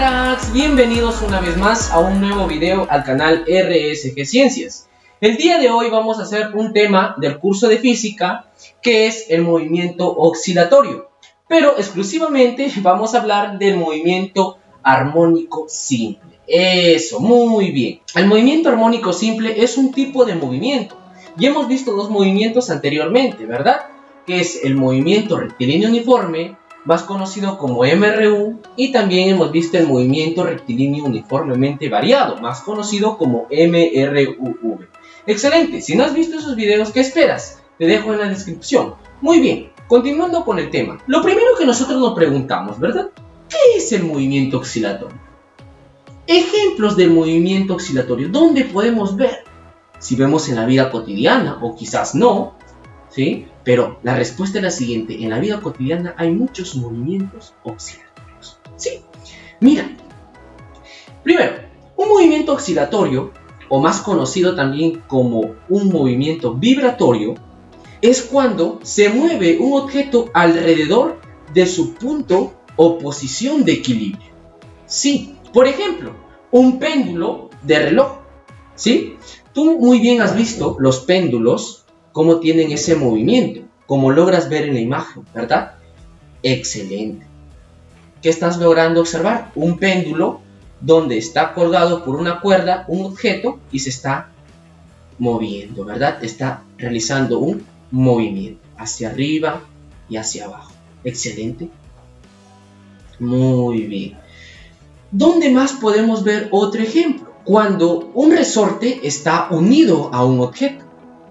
cracks, bienvenidos una vez más a un nuevo video al canal RSG Ciencias. El día de hoy vamos a hacer un tema del curso de física que es el movimiento oscilatorio, pero exclusivamente vamos a hablar del movimiento armónico simple. Eso, muy bien. El movimiento armónico simple es un tipo de movimiento. Ya hemos visto dos movimientos anteriormente, ¿verdad? Que es el movimiento rectilíneo uniforme, más conocido como MRU, y también hemos visto el movimiento rectilíneo uniformemente variado, más conocido como MRUV. Excelente, si no has visto esos videos, ¿qué esperas? Te dejo en la descripción. Muy bien, continuando con el tema. Lo primero que nosotros nos preguntamos, ¿verdad? ¿Qué es el movimiento oscilatorio? Ejemplos del movimiento oscilatorio, ¿dónde podemos ver? Si vemos en la vida cotidiana, o quizás no, ¿sí? Pero la respuesta es la siguiente: en la vida cotidiana hay muchos movimientos oscilatorios. ¿Sí? Mira, primero, un movimiento oscilatorio, o más conocido también como un movimiento vibratorio, es cuando se mueve un objeto alrededor de su punto o posición de equilibrio. Sí, por ejemplo, un péndulo de reloj. ¿Sí? Tú muy bien has visto los péndulos, cómo tienen ese movimiento, como logras ver en la imagen, ¿verdad? Excelente. ¿Qué estás logrando observar? Un péndulo donde está colgado por una cuerda un objeto y se está moviendo, ¿verdad? Está realizando un movimiento hacia arriba y hacia abajo. Excelente. Muy bien. ¿Dónde más podemos ver otro ejemplo? Cuando un resorte está unido a un objeto,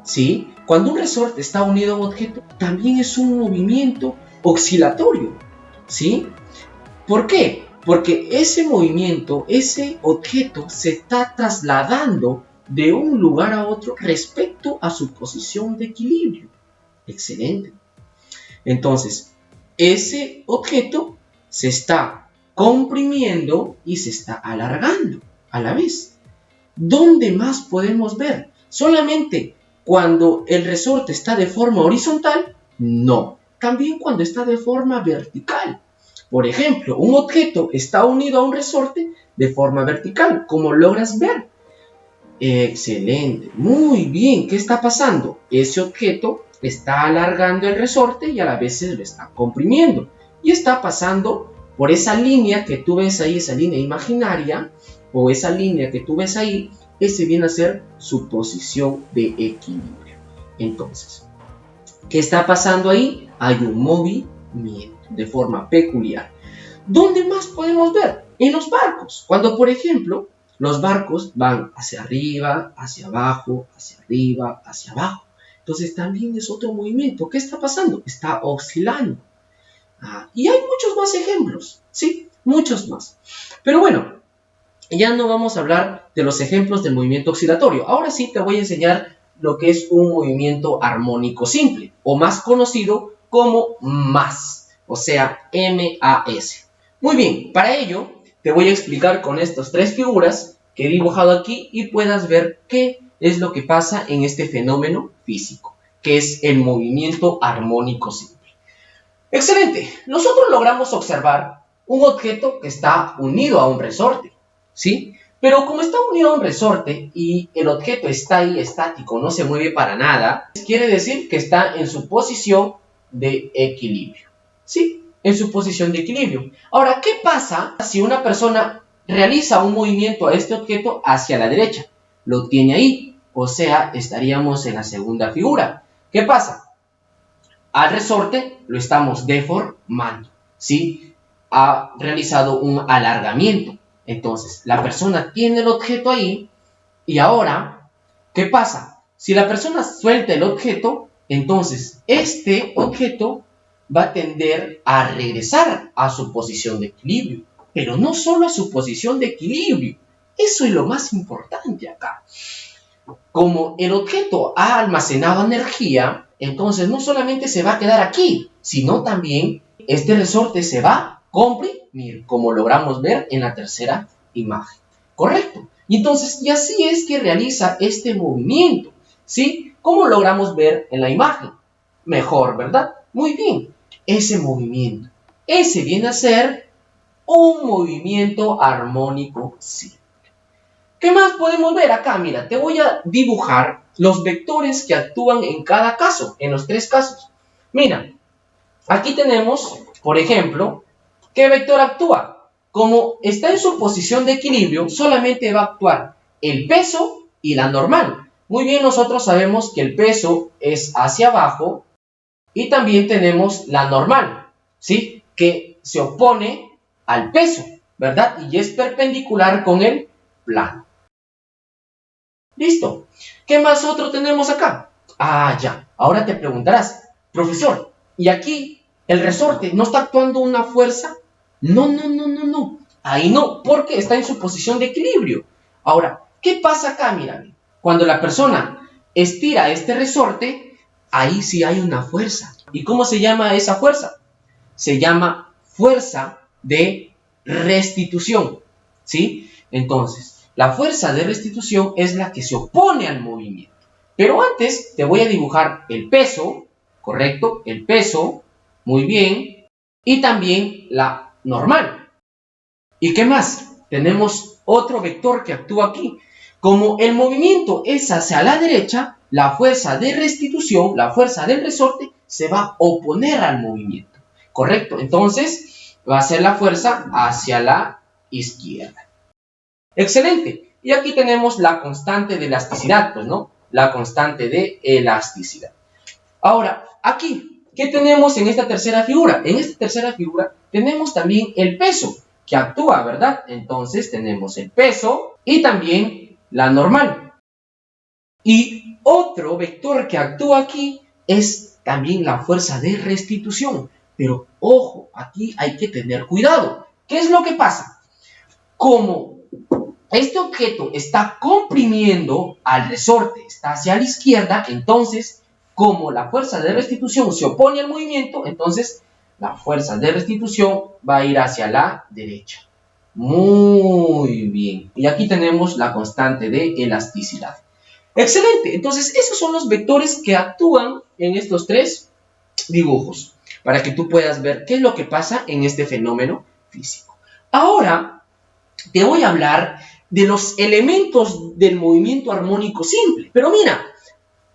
¿sí? Cuando un resorte está unido a un objeto, también es un movimiento oscilatorio, ¿sí? ¿Por qué? Porque ese movimiento, ese objeto se está trasladando de un lugar a otro respecto a su posición de equilibrio. Excelente. Entonces, ese objeto se está comprimiendo y se está alargando a la vez. ¿Dónde más podemos ver? ¿Solamente cuando el resorte está de forma horizontal? No, también cuando está de forma vertical. Por ejemplo, un objeto está unido a un resorte de forma vertical, como logras ver. Excelente, muy bien. ¿Qué está pasando? Ese objeto está alargando el resorte y a la vez se lo está comprimiendo. Y está pasando por esa línea que tú ves ahí, esa línea imaginaria, o esa línea que tú ves ahí, ese viene a ser su posición de equilibrio. Entonces, ¿qué está pasando ahí? Hay un movimiento de forma peculiar. ¿Dónde más podemos ver? En los barcos. Cuando, por ejemplo, los barcos van hacia arriba, hacia abajo, hacia arriba, hacia abajo. Entonces también es otro movimiento. ¿Qué está pasando? Está oscilando. Y hay muchos más ejemplos, ¿sí? Muchos más. Pero bueno, ya no vamos a hablar de los ejemplos del movimiento oscilatorio. Ahora sí te voy a enseñar lo que es un movimiento armónico simple, o más conocido como MAS, o sea, M-A-S. Muy bien, para ello te voy a explicar con estas tres figuras que he dibujado aquí y puedas ver qué es lo que pasa en este fenómeno físico, que es el movimiento armónico simple. Excelente, nosotros logramos observar un objeto que está unido a un resorte, ¿sí? Pero como está unido a un resorte y el objeto está ahí estático, no se mueve para nada, quiere decir que está en su posición de equilibrio, ¿sí? En su posición de equilibrio. Ahora, ¿qué pasa si una persona realiza un movimiento a este objeto hacia la derecha? Lo tiene ahí, o sea, estaríamos en la segunda figura. ¿Qué pasa? Al resorte lo estamos deformando, ¿sí? Ha realizado un alargamiento. Entonces, la persona tiene el objeto ahí y ahora, ¿qué pasa? Si la persona suelta el objeto, entonces este objeto va a tender a regresar a su posición de equilibrio. Pero no solo a su posición de equilibrio. Eso es lo más importante acá. Como el objeto ha almacenado energía, entonces no solamente se va a quedar aquí, sino también este resorte se va a comprimir, como logramos ver en la tercera imagen. ¿Correcto? Y entonces, y así es que realiza este movimiento, ¿sí? ¿Cómo logramos ver en la imagen? Mejor, ¿verdad? Muy bien. Ese movimiento. Ese viene a ser un movimiento armónico simple. ¿Qué más podemos ver acá? Mira, te voy a dibujar los vectores que actúan en cada caso, en los tres casos. Mira, aquí tenemos, por ejemplo, ¿qué vector actúa? Como está en su posición de equilibrio, solamente va a actuar el peso y la normal. Muy bien, nosotros sabemos que el peso es hacia abajo y también tenemos la normal, ¿sí? Que se opone al peso, ¿verdad? Y es perpendicular con el plano. Listo. ¿Qué más otro tenemos acá? Ah, ya. Ahora te preguntarás, profesor, ¿y aquí el resorte no está actuando una fuerza? No. Ahí no, porque está en su posición de equilibrio. Ahora, ¿qué pasa acá? Mira, cuando la persona estira este resorte, ahí sí hay una fuerza. ¿Y cómo se llama esa fuerza? Se llama fuerza de restitución, ¿sí? Entonces, la fuerza de restitución es la que se opone al movimiento. Pero antes te voy a dibujar el peso, ¿correcto? El peso, muy bien, y también la normal. ¿Y qué más? Tenemos otro vector que actúa aquí. Como el movimiento es hacia la derecha, la fuerza de restitución, la fuerza del resorte, se va a oponer al movimiento. ¿Correcto? Entonces, va a ser la fuerza hacia la izquierda. Excelente. Y aquí tenemos la constante de elasticidad, pues, ¿no? La constante de elasticidad. Ahora, aquí, ¿qué tenemos en esta tercera figura? En esta tercera figura tenemos también el peso que actúa, ¿verdad? Entonces tenemos el peso y también la normal. Y otro vector que actúa aquí es también la fuerza de restitución. Pero ojo, aquí hay que tener cuidado. ¿Qué es lo que pasa? Como este objeto está comprimiendo al resorte, está hacia la izquierda, entonces, como la fuerza de restitución se opone al movimiento, entonces la fuerza de restitución va a ir hacia la derecha. Muy bien. Y aquí tenemos la constante de elasticidad. Excelente. Entonces, esos son los vectores que actúan en estos tres dibujos, para que tú puedas ver qué es lo que pasa en este fenómeno físico. Ahora, te voy a hablar de los elementos del movimiento armónico simple. Pero mira,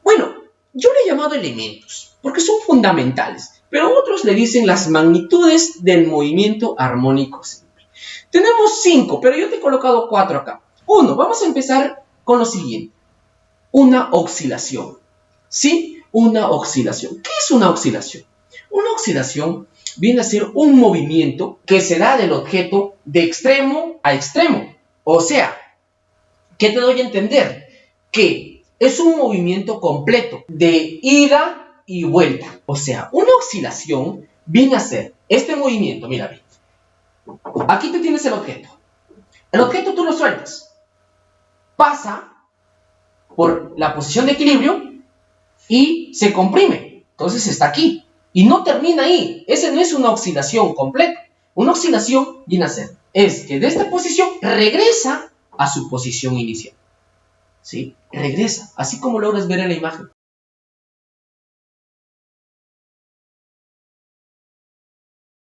bueno, yo le he llamado elementos, porque son fundamentales, pero otros le dicen las magnitudes del movimiento armónico simple. Tenemos 5, pero yo te he colocado 4 acá. 1, vamos a empezar con lo siguiente. Una oscilación. ¿Sí? Una oscilación. ¿Qué es una oscilación? Una oscilación viene a ser un movimiento que se da del objeto de extremo a extremo. O sea, ¿qué te doy a entender? Que es un movimiento completo de ida y vuelta. O sea, una oscilación viene a ser este movimiento. Mira, bien. Aquí tú tienes el objeto. El objeto tú lo sueltas. Pasa por la posición de equilibrio y se comprime. Entonces está aquí. Y no termina ahí. Esa no es una oscilación completa. Una oscilación viene a ser, es que de esta posición regresa a su posición inicial. ¿Sí? Regresa. Así como logras ver en la imagen.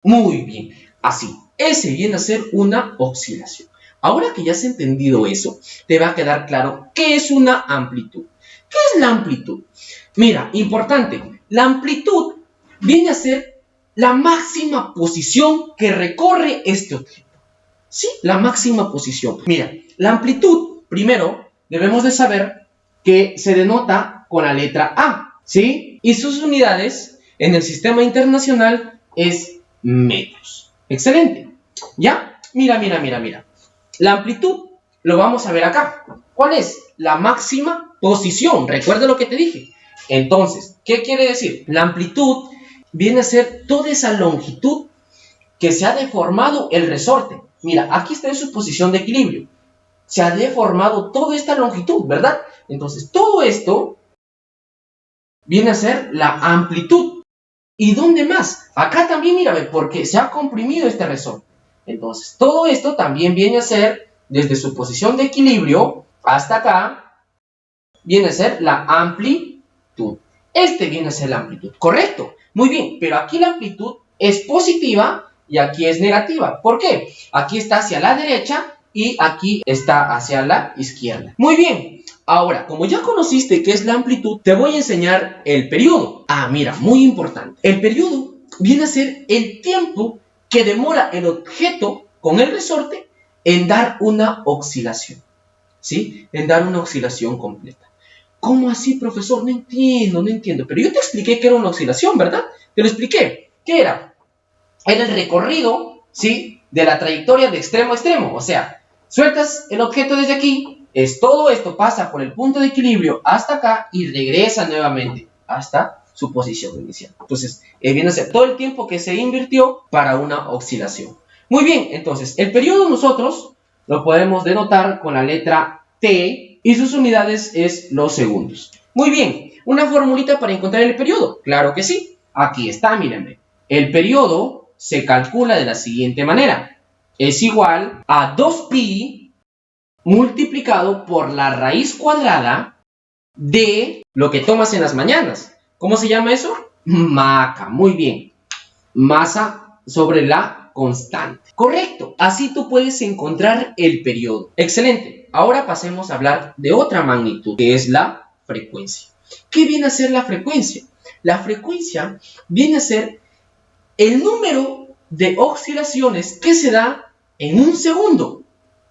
Muy bien. Así. Ese viene a ser una oscilación. Ahora que ya has entendido eso, te va a quedar claro qué es una amplitud. ¿Qué es la amplitud? Mira, importante. La amplitud viene a ser la máxima posición que recorre este objeto. ¿Sí? La máxima posición. Mira, la amplitud, primero, debemos de saber que se denota con la letra A, ¿sí? Y sus unidades en el sistema internacional es metros. Excelente. ¿Ya? Mira. La amplitud lo vamos a ver acá. ¿Cuál es? La máxima posición. Recuerda lo que te dije. Entonces, ¿qué quiere decir? La amplitud viene a ser toda esa longitud que se ha deformado el resorte. Mira, aquí está en su posición de equilibrio. Se ha deformado toda esta longitud, ¿verdad? Entonces, todo esto viene a ser la amplitud. ¿Y dónde más? Acá también, mira, porque se ha comprimido este resorte. Entonces, todo esto también viene a ser, desde su posición de equilibrio hasta acá, viene a ser la amplitud. Este viene a ser la amplitud, ¿correcto? Muy bien, pero aquí la amplitud es positiva y aquí es negativa. ¿Por qué? Aquí está hacia la derecha y aquí está hacia la izquierda. Muy bien. Ahora, como ya conociste qué es la amplitud, te voy a enseñar el periodo. Ah, mira, muy importante. El periodo viene a ser el tiempo que demora el objeto con el resorte en dar una oscilación. ¿Sí? En dar una oscilación completa. ¿Cómo así, profesor? No entiendo. Pero yo te expliqué que era una oscilación, ¿verdad? Te lo expliqué. ¿Qué era? Era el recorrido, ¿sí? De la trayectoria de extremo a extremo. O sea, sueltas el objeto desde aquí, todo esto pasa por el punto de equilibrio hasta acá y regresa nuevamente hasta su posición inicial. Entonces, viene a ser todo el tiempo que se invirtió para una oscilación. Muy bien, entonces, el periodo nosotros lo podemos denotar con la letra T y sus unidades es los segundos. Muy bien, ¿una formulita para encontrar el periodo? Claro que sí. Aquí está, mírenme. El periodo se calcula de la siguiente manera. Es igual a 2pi multiplicado por la raíz cuadrada de lo que tomas en las mañanas. ¿Cómo se llama eso? Maca. Muy bien. Masa sobre la constante. Correcto. Así tú puedes encontrar el periodo. Excelente. Ahora pasemos a hablar de otra magnitud, que es la frecuencia. ¿Qué viene a ser la frecuencia? La frecuencia viene a ser el número de oscilaciones que se da en un segundo,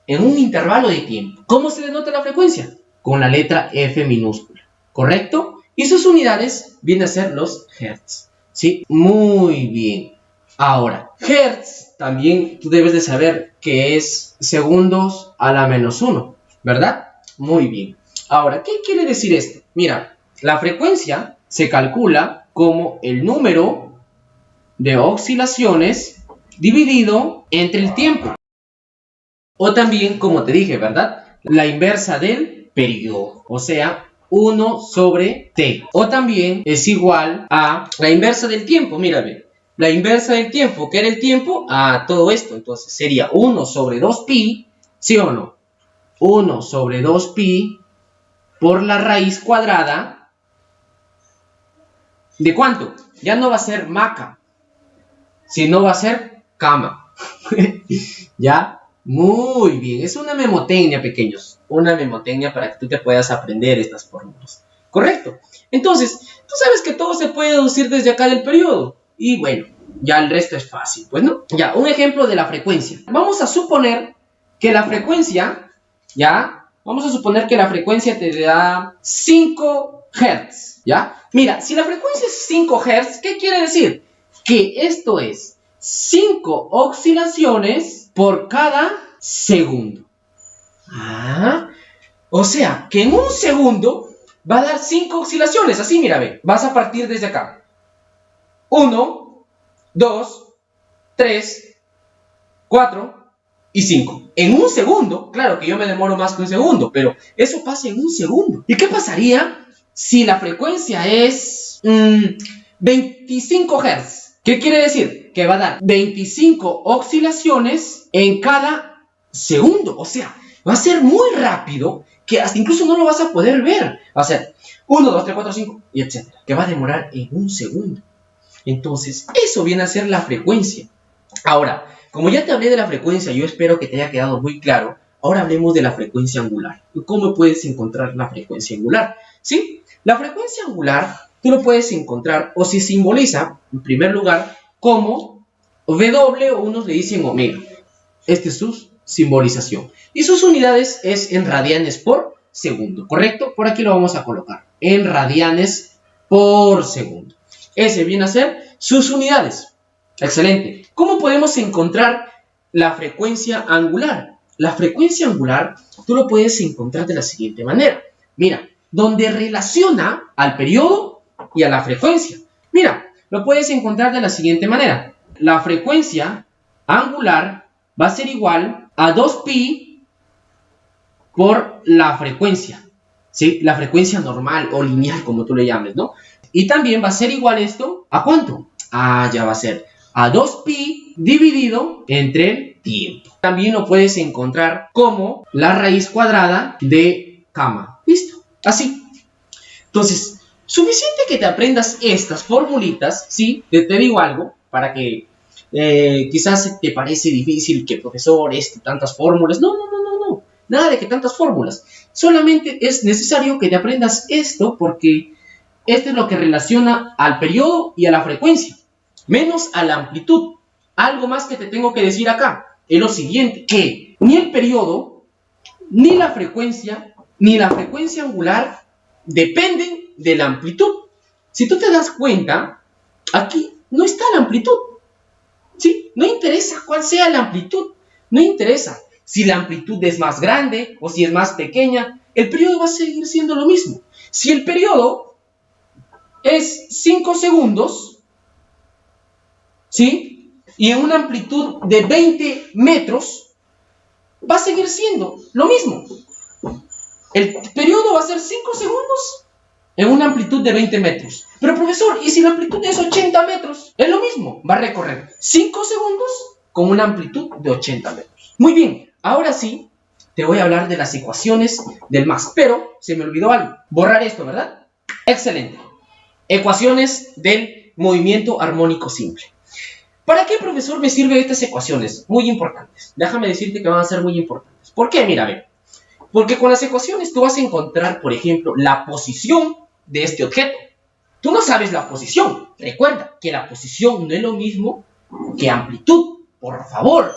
en un intervalo de tiempo. ¿Cómo se denota la frecuencia? Con la letra F minúscula, ¿correcto? Y sus unidades vienen a ser los hertz, ¿sí? Muy bien. Ahora, hertz también tú debes de saber que es segundos a la menos 1, ¿verdad? Muy bien. Ahora, ¿qué quiere decir esto? Mira, la frecuencia se calcula como el número de oscilaciones dividido entre el tiempo. O también, como te dije, ¿verdad? La inversa del periodo, o sea, 1 sobre t. O también es igual a la inversa del tiempo, mírame. La inversa del tiempo, ¿qué era el tiempo? A todo esto, entonces sería 1 sobre 2pi, ¿sí o no? 1 sobre 2pi por la raíz cuadrada. ¿De cuánto? Ya no va a ser maca, sino va a ser cama. ¿Ya? Muy bien. Es una memotecnia, pequeños. Una memotecnia para que tú te puedas aprender estas fórmulas. ¿Correcto? Entonces, tú sabes que todo se puede deducir desde acá del periodo. Y bueno, ya el resto es fácil, pues, ¿no? Ya, un ejemplo de la frecuencia. Vamos a suponer que la frecuencia, ¿ya? Vamos a suponer que la frecuencia te da 5 Hz, ¿ya? Mira, si la frecuencia es 5 Hz, ¿qué quiere decir? Que esto es 5 oscilaciones por cada segundo. O sea, que en un segundo va a dar 5 oscilaciones. Así, mira, ve. Vas a partir desde acá. 1, 2, 3, 4 y 5. En un segundo, claro que yo me demoro más que un segundo, pero eso pasa en un segundo. ¿Y qué pasaría si la frecuencia es 25 Hz? ¿Qué quiere decir? Que va a dar 25 oscilaciones en cada segundo. O sea, va a ser muy rápido que hasta incluso no lo vas a poder ver. Va a ser 1, 2, 3, 4, 5 y etcétera. Que va a demorar en un segundo. Entonces, eso viene a ser la frecuencia. Ahora, como ya te hablé de la frecuencia, yo espero que te haya quedado muy claro. Ahora hablemos de la frecuencia angular. ¿Cómo puedes encontrar la frecuencia angular? ¿Sí? La frecuencia angular tú lo puedes encontrar o se simboliza, en primer lugar, como W o unos le dicen omega. Esta es su simbolización. Y sus unidades es en radianes por segundo, ¿correcto? Por aquí lo vamos a colocar, en radianes por segundo. Ese viene a ser sus unidades. Excelente. ¿Cómo podemos encontrar la frecuencia angular? La frecuencia angular tú lo puedes encontrar de la siguiente manera. Mira, donde relaciona al periodo y a la frecuencia. Mira, lo puedes encontrar de la siguiente manera. La frecuencia angular va a ser igual a 2pi por la frecuencia, ¿sí? La frecuencia normal o lineal, como tú le llames, ¿no? Y también va a ser igual esto, ¿a cuánto? Ya va a ser a 2pi dividido entre el tiempo. También lo puedes encontrar como la raíz cuadrada de gamma. ¿Listo? Así. Entonces, suficiente que te aprendas estas formulitas, ¿sí? Te digo algo para que Quizás te parece difícil que profesor, tantas fórmulas. No, nada de que tantas fórmulas. Solamente es necesario que te aprendas esto porque esto es lo que relaciona al periodo y a la frecuencia, menos a la amplitud. Algo más que te tengo que decir acá es lo siguiente, que ni el periodo, ni la frecuencia angular dependen de la amplitud. Si tú te das cuenta, aquí no está la amplitud, ¿sí? No interesa cuál sea la amplitud, no interesa si la amplitud es más grande o si es más pequeña, el periodo va a seguir siendo lo mismo. Si el periodo es 5 segundos, ¿sí? Y en una amplitud de 20 metros, va a seguir siendo lo mismo. El periodo va a ser 5 segundos en una amplitud de 20 metros. Pero profesor, ¿y si la amplitud es 80 metros? Es lo mismo, va a recorrer 5 segundos con una amplitud de 80 metros. Muy bien, ahora sí, te voy a hablar de las ecuaciones del más. Pero se me olvidó algo, borrar esto, ¿verdad? Excelente. Ecuaciones del movimiento armónico simple. ¿Para qué, profesor, me sirven estas ecuaciones? Muy importantes. Déjame decirte que van a ser muy importantes. ¿Por qué? Mira, ve. Porque con las ecuaciones tú vas a encontrar, por ejemplo, la posición de este objeto. Tú no sabes la posición. Recuerda que la posición no es lo mismo que amplitud. Por favor.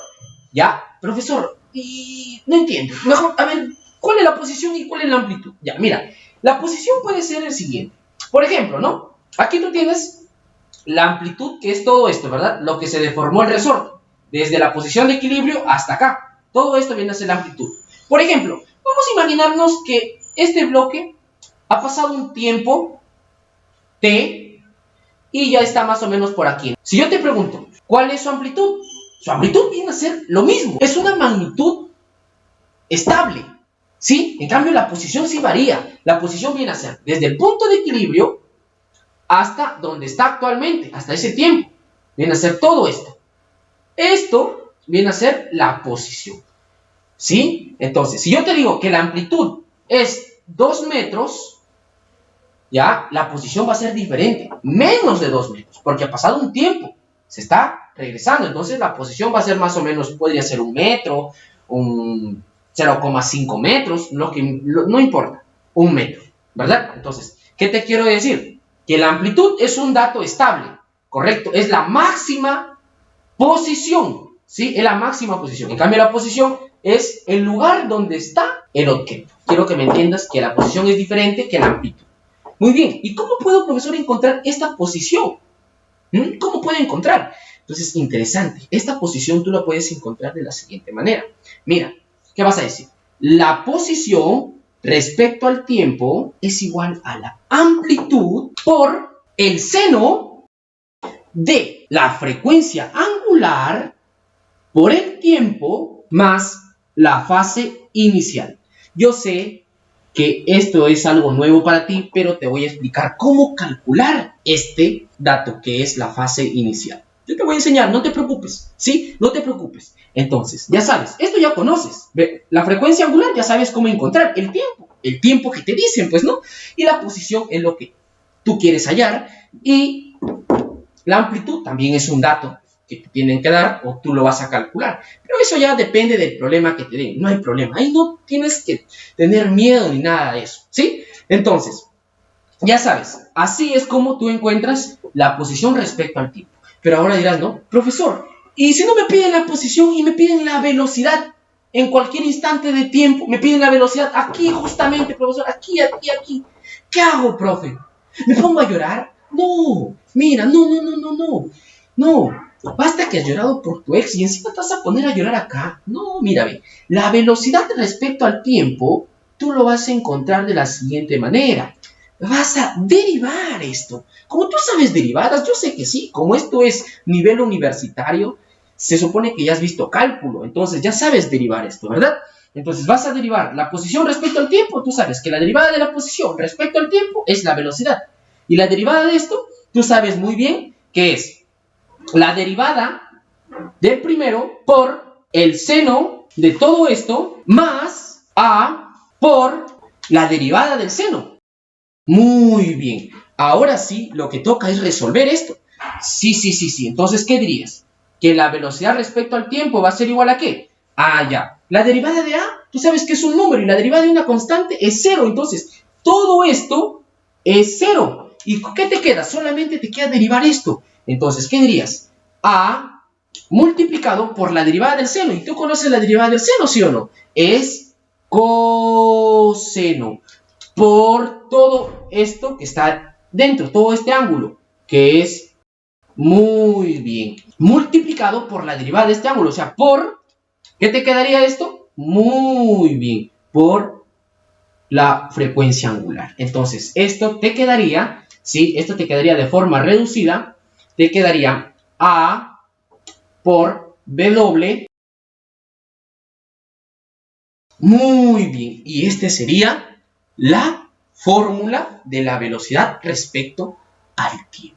¿Ya? Profesor, y no entiendo. Mejor, a ver, ¿cuál es la posición y cuál es la amplitud? Ya, mira. La posición puede ser el siguiente. Por ejemplo, ¿no? Aquí tú tienes la amplitud, que es todo esto, ¿verdad? Lo que se deformó el resorte, desde la posición de equilibrio hasta acá. Todo esto viene a ser la amplitud. Por ejemplo, vamos a imaginarnos que este bloque ha pasado un tiempo T y ya está más o menos por aquí. Si yo te pregunto, ¿cuál es su amplitud? Su amplitud viene a ser lo mismo. Es una magnitud estable, ¿sí? En cambio, la posición sí varía. La posición viene a ser desde el punto de equilibrio hasta donde está actualmente, hasta ese tiempo. Viene a ser todo esto. Esto viene a ser la posición, ¿sí? Entonces, si yo te digo que la amplitud es 2 metros, ya, la posición va a ser diferente, menos de 2 metros, porque ha pasado un tiempo, se está regresando, entonces la posición va a ser más o menos, podría ser 1 metro, un 0,5 metros, no importa, 1 metro, ¿verdad? Entonces, ¿qué te quiero decir? Que la amplitud es un dato estable, ¿correcto? Es la máxima posición, ¿sí? Es la máxima posición. En cambio, la posición es el lugar donde está el objeto. Quiero que me entiendas que la posición es diferente que la amplitud. Muy bien, ¿y cómo puedo, profesor, encontrar esta posición? ¿Cómo puedo encontrar? Entonces, interesante. Esta posición tú la puedes encontrar de la siguiente manera. Mira, ¿qué vas a decir? La posición respecto al tiempo es igual a la amplitud por el seno de la frecuencia angular por el tiempo más la fase inicial. Yo sé que esto es algo nuevo para ti, pero te voy a explicar cómo calcular este dato que es la fase inicial. Yo te voy a enseñar, no te preocupes, ¿sí? No te preocupes. Entonces, ya sabes, esto ya conoces. La frecuencia angular ya sabes cómo encontrar el tiempo que te dicen, pues, ¿no? Y la posición es lo que tú quieres hallar. Y la amplitud también es un dato que te tienen que dar o tú lo vas a calcular. Pero eso ya depende del problema que te den. No hay problema. Ahí no tienes que tener miedo ni nada de eso, ¿sí? Entonces, ya sabes, así es como tú encuentras la posición respecto al tiempo. Pero ahora dirás, ¿no? Profesor, ¿y si no me piden la posición y me piden la velocidad en cualquier instante de tiempo? Me piden la velocidad aquí justamente, profesor, aquí. ¿Qué hago, profe? ¿Me pongo a llorar? No, mira, no. Basta que has llorado por tu ex y encima te vas a poner a llorar acá. No, mira, ve, la velocidad respecto al tiempo, tú lo vas a encontrar de la siguiente manera. Vas a derivar esto. Como tú sabes derivadas, yo sé que sí. Como esto es nivel universitario, se supone que ya has visto cálculo. Entonces ya sabes derivar esto, ¿verdad? Entonces vas a derivar la posición respecto al tiempo. Tú sabes que la derivada de la posición respecto al tiempo es la velocidad. Y la derivada de esto, tú sabes muy bien que es la derivada del primero por el seno de todo esto más a por la derivada del seno. Muy bien. Ahora sí, lo que toca es resolver esto. Sí. Entonces, ¿qué dirías? que la velocidad respecto al tiempo va a ser igual a ¿qué? Ah, ya. La derivada de A, tú sabes que es un número y la derivada de una constante es 0. Entonces, todo esto es 0. ¿Y qué te queda? Solamente te queda derivar esto. Entonces, ¿qué dirías? A multiplicado por la derivada del seno. ¿Y tú conoces la derivada del seno, sí o no? Es coseno. Por todo esto que está dentro, todo este ángulo, que es muy bien. Multiplicado por la derivada de este ángulo, o sea, por... ¿Qué te quedaría esto? Muy bien, por la frecuencia angular. Entonces, esto te quedaría, ¿sí? Esto te quedaría de forma reducida, te quedaría A por W. Muy bien, y este sería la fórmula de la velocidad respecto al tiempo.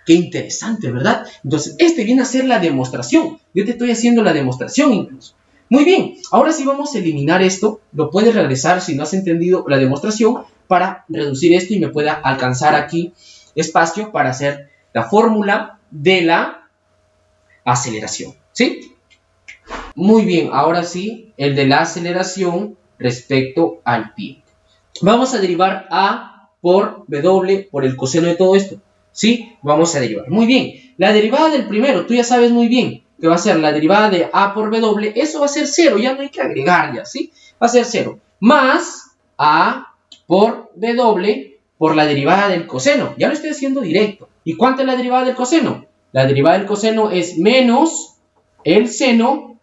Qué interesante, ¿verdad? Entonces, este viene a ser la demostración. Yo te estoy haciendo la demostración incluso. Muy bien, ahora sí vamos a eliminar esto. Lo puedes regresar si no has entendido la demostración para reducir esto y me pueda alcanzar aquí espacio para hacer la fórmula de la aceleración. ¿Sí? Muy bien, ahora sí, el de la aceleración respecto al tiempo. Vamos a derivar A por W por el coseno de todo esto. ¿Sí? Vamos a derivar. Muy bien. La derivada del primero, tú ya sabes muy bien que va a ser la derivada de A por W. Eso va a ser 0, ya no hay que agregar ya, ¿sí? Va a ser 0. Más A por W por la derivada del coseno. Ya lo estoy haciendo directo. ¿Y cuánto es la derivada del coseno? La derivada del coseno es menos el seno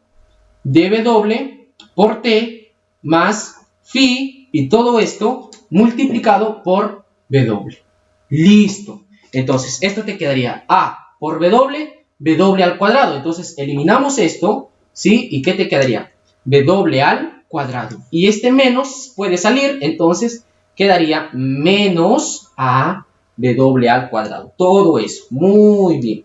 de W por T más phi y todo esto multiplicado por W. Listo. Entonces, esto te quedaría A por W, W al cuadrado. Entonces, eliminamos esto, ¿sí? ¿Y qué te quedaría? W al cuadrado. Y este menos puede salir, entonces quedaría menos A W al cuadrado. Todo eso. Muy bien.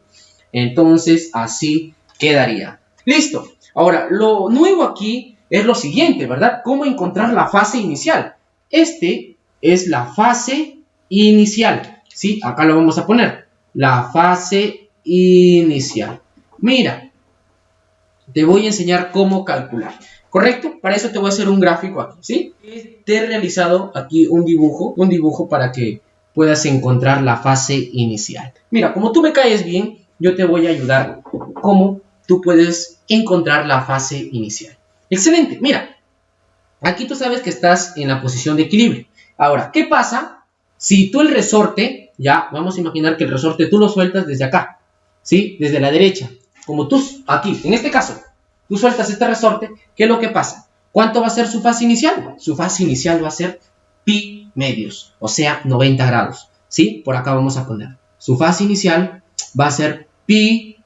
Entonces, así quedaría. Listo. Ahora, lo nuevo aquí es lo siguiente, ¿verdad? ¿Cómo encontrar la fase inicial? Este es la fase inicial. ¿Sí? Acá lo vamos a poner. La fase inicial. Mira, te voy a enseñar cómo calcular. ¿Correcto? Para eso te voy a hacer un gráfico aquí, ¿sí? Te he realizado aquí un dibujo para que puedas encontrar la fase inicial. Mira, como tú me caes bien, yo te voy a ayudar cómo tú puedes encontrar la fase inicial. Excelente, mira, aquí tú sabes que estás en la posición de equilibrio. Ahora, ¿qué pasa si tú el resorte, ya, vamos a imaginar que el resorte tú lo sueltas desde acá, ¿sí? Desde la derecha, como tú, aquí, en este caso, tú sueltas este resorte, ¿qué es lo que pasa? ¿Cuánto va a ser su fase inicial? Su fase inicial va a ser pi medios, o sea, 90 grados, ¿sí? Por acá vamos a poner. Su fase inicial va a ser pi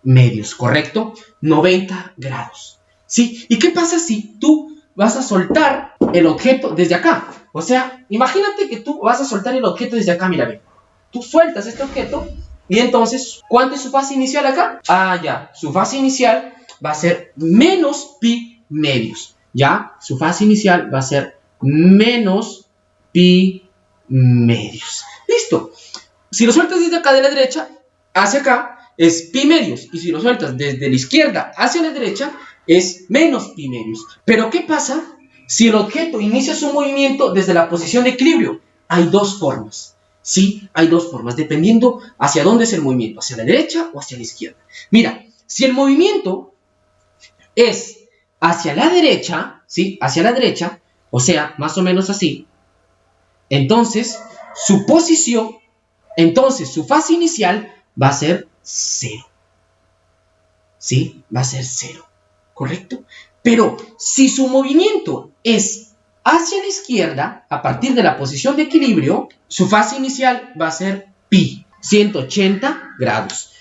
medios, ¿correcto? 90 grados, ¿sí? ¿Y qué pasa si tú vas a soltar el objeto desde acá? O sea, imagínate que tú vas a soltar el objeto desde acá, mira, ve. Tú sueltas este objeto y entonces, ¿cuánto es su fase inicial acá? Ah, ya, su fase inicial va a ser menos pi medios, ¿ya? Su fase inicial va a ser menos pi medios. Listo. Si lo sueltas desde acá de la derecha hacia acá, es pi medios. Y si lo sueltas desde la izquierda hacia la derecha, es menos pi medios. Pero ¿qué pasa si el objeto inicia su movimiento desde la posición de equilibrio? Hay dos formas. Sí, hay dos formas, dependiendo hacia dónde es el movimiento, hacia la derecha o hacia la izquierda. Mira, si el movimiento es hacia la derecha, ¿sí? Hacia la derecha, o sea, más o menos así, entonces su posición, entonces su fase inicial va a ser 0. ¿Sí? Va a ser 0. ¿Correcto? Pero si su movimiento es hacia la izquierda, a partir de la posición de equilibrio, su fase inicial va a ser pi, 180 grados.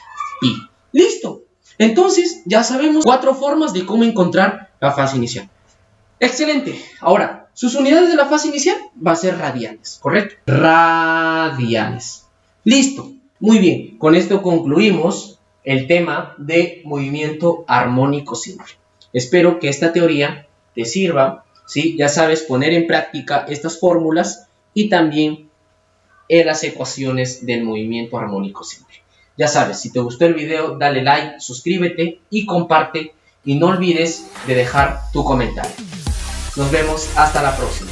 Pi. Listo. Entonces, ya sabemos 4 formas de cómo encontrar la fase inicial. Excelente. Ahora, sus unidades de la fase inicial va a ser radianes, ¿correcto? Radianes. Listo. Muy bien. Con esto concluimos el tema de movimiento armónico simple. Espero que esta teoría te sirva, ¿sí? Ya sabes poner en práctica estas fórmulas y también las ecuaciones del movimiento armónico simple. Ya sabes, si te gustó el video, dale like, suscríbete y comparte. Y no olvides de dejar tu comentario. Nos vemos hasta la próxima.